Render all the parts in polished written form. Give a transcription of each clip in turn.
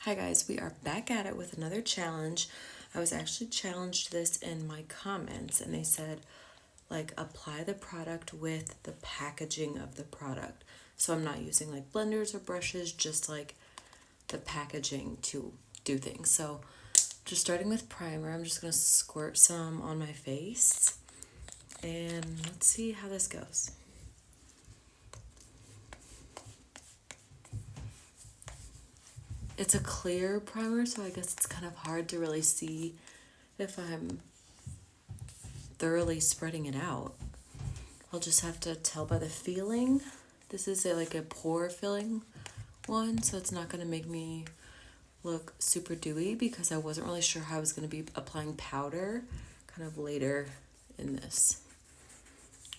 Hi guys, we are back at it with another challenge. I was actually challenged this in my comments and they said like apply the product with the packaging of the product. So I'm not using like blenders or brushes, just like the packaging to do things. So just starting with primer, I'm just gonna squirt some on my face and let's see how this goes. It's a clear primer, so I guess it's kind of hard to really see if I'm thoroughly spreading it out. I'll just have to tell by the feeling. This is like a pore filling one, so it's not going to make me look super dewy because I wasn't really sure how I was going to be applying powder kind of later in this.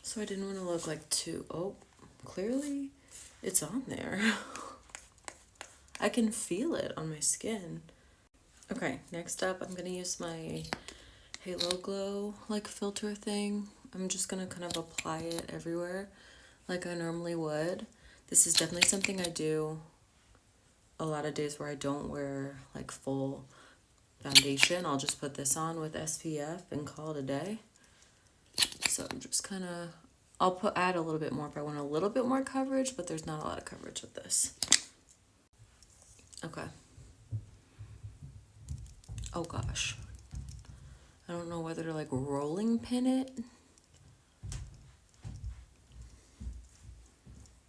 So I didn't want to look like too, oh, clearly it's on there. I can feel it on my skin. Okay, next up I'm going to use my Halo Glow like filter thing. I'm just going to kind of apply it everywhere like I normally would. This is definitely something I do a lot of days where I don't wear like full foundation. I'll just put this on with SPF and call it a day. So I'm just kind of, add a little bit more if I want a little bit more coverage, but there's not a lot of coverage with this. Okay. Oh gosh. I don't know whether to like rolling pin it.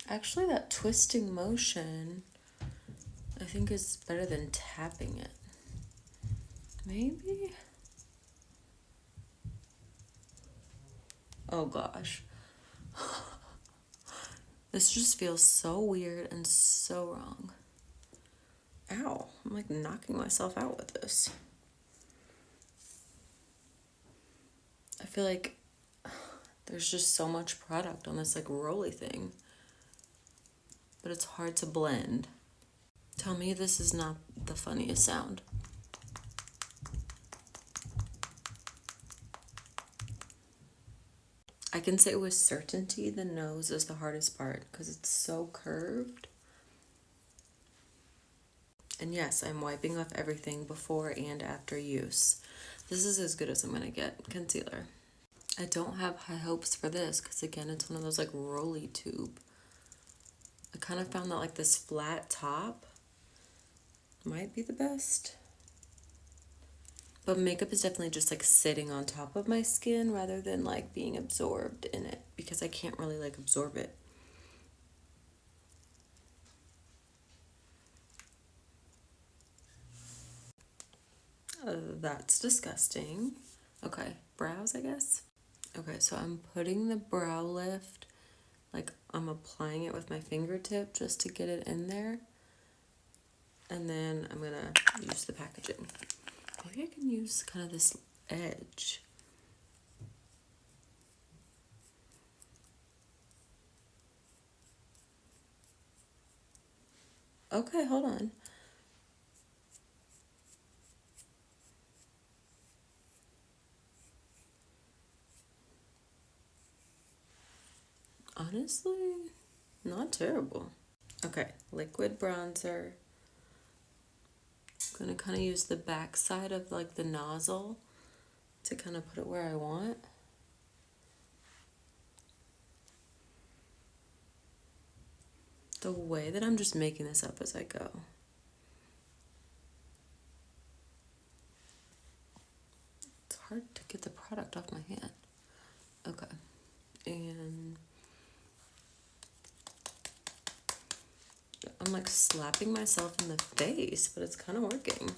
Actually, that twisting motion I think is better than tapping it. Maybe? Oh gosh. This just feels so weird and so wrong. Ow, I'm like knocking myself out with this. I feel like there's just so much product on this like rolly thing. But it's hard to blend. Tell me this is not the funniest sound. I can say with certainty the nose is the hardest part because it's so curved. And yes, I'm wiping off everything before and after use. This is as good as I'm gonna get concealer. I don't have high hopes for this because again, it's one of those like rolly tube. I kind of found that like this flat top might be the best. But makeup is definitely just like sitting on top of my skin rather than like being absorbed in it because I can't really like absorb it. That's disgusting. Okay, brows, I guess. Okay, so I'm putting the brow lift, like I'm applying it with my fingertip just to get it in there. And then I'm gonna use the packaging. Maybe I can use kind of this edge. Okay, hold on. Honestly, not terrible. Okay, liquid bronzer. I'm gonna kind of use the back side of like the nozzle to kind of put it where I want. The way that I'm just making this up as I go. It's hard to get the product off my hand. Okay, and I'm like slapping myself in the face, but it's kind of working.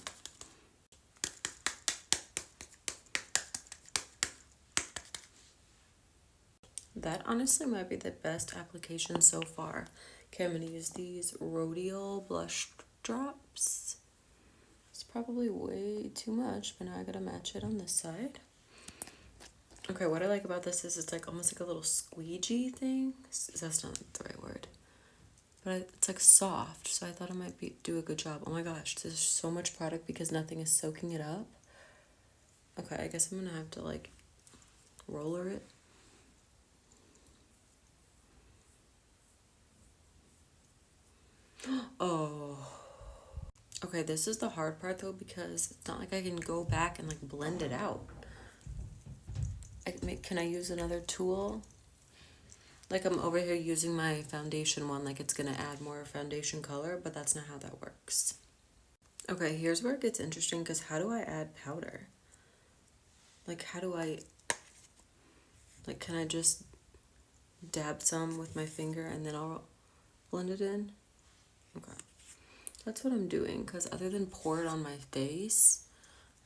That honestly might be the best application so far. Okay, I'm gonna use these Rodial blush drops. It's probably way too much, but now I gotta match it on this side. Okay, what I like about this is it's like almost like a little squeegee thing. That's not the right word. But it's like soft, so I thought I might do a good job. Oh my gosh, there's so much product because nothing is soaking it up. Okay, I guess I'm gonna have to like roller it. Oh. Okay, this is the hard part though, because it's not like I can go back and like blend it out. Can I use another tool? Like I'm over here using my foundation one, like it's gonna add more foundation color, but that's not how that works. Okay, here's where it gets interesting, because how do I add powder? Like how do I, like can I just dab some with my finger and then I'll blend it in? Okay, that's what I'm doing, because other than pour it on my face,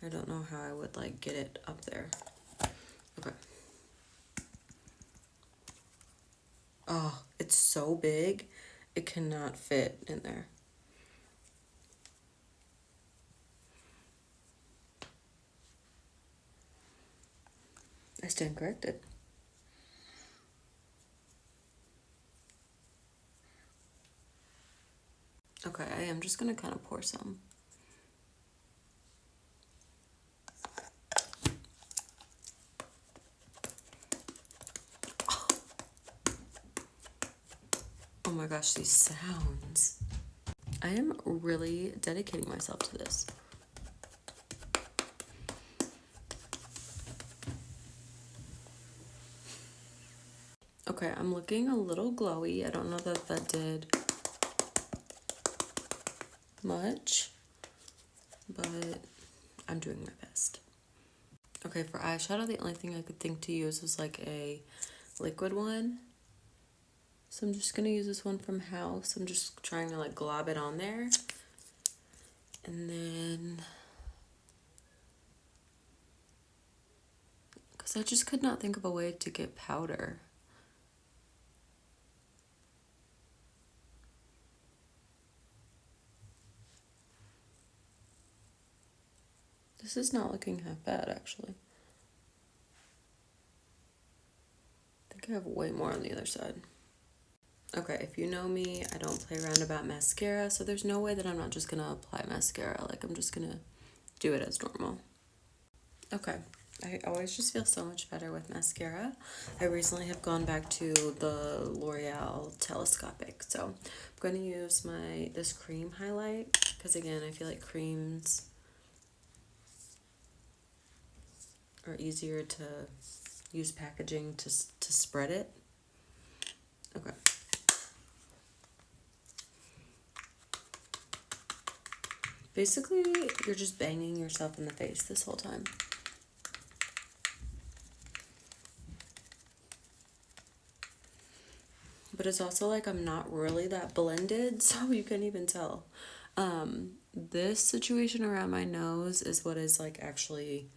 I don't know how I would like get it up there. Okay. Oh, it's so big, it cannot fit in there. I stand corrected. Okay, I am just gonna kind of pour some. Oh my gosh, these sounds. I am really dedicating myself to this. Okay, I'm looking a little glowy. I don't know that that did much, but I'm doing my best. Okay, for eyeshadow, the only thing I could think to use was like a liquid one. So I'm just gonna use this one from House. I'm just trying to like glob it on there. And then, because I just could not think of a way to get powder. This is not looking half bad, actually. I think I have way more on the other side. Okay, if you know me, I don't play around about mascara, so there's no way that I'm not just gonna apply mascara. Like, I'm just gonna do it as normal. Okay, I always just feel so much better with mascara. I recently have gone back to the L'Oreal Telescopic, so I'm going to use this cream highlight, because again, I feel like creams are easier to use packaging to spread it. Okay. Basically, you're just banging yourself in the face this whole time. But it's also like I'm not really that blended, so you can't even tell. This situation around my nose is what is like actually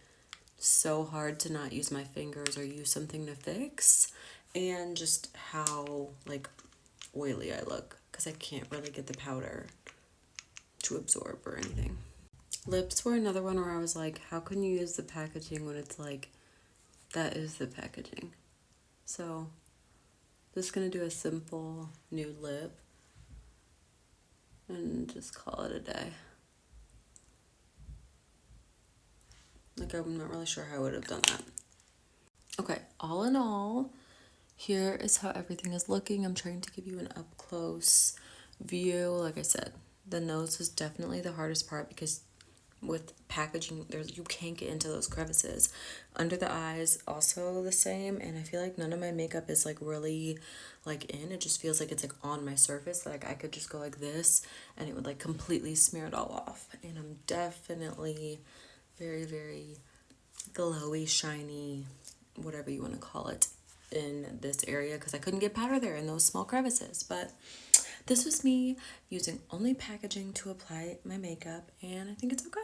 so hard to not use my fingers or use something to fix, and just how like oily I look, because I can't really get the powder to absorb or anything. Lips were another one where I was like, how can you use the packaging when it's like, that is the packaging? So just gonna do a simple nude lip and just call it a day. Like, I'm not really sure how I would have done that. Okay, all in all, here is how everything is looking. I'm trying to give you an up close view. Like I said, the nose is definitely the hardest part, because with packaging, you can't get into those crevices. Under the eyes, also the same, and I feel like none of my makeup is like really like in. It just feels like it's like on my surface. Like I could just go like this and it would like completely smear it all off. And I'm definitely very, very glowy, shiny, whatever you want to call it, in this area, because I couldn't get powder there in those small crevices. But this was me using only packaging to apply my makeup, and I think it's okay.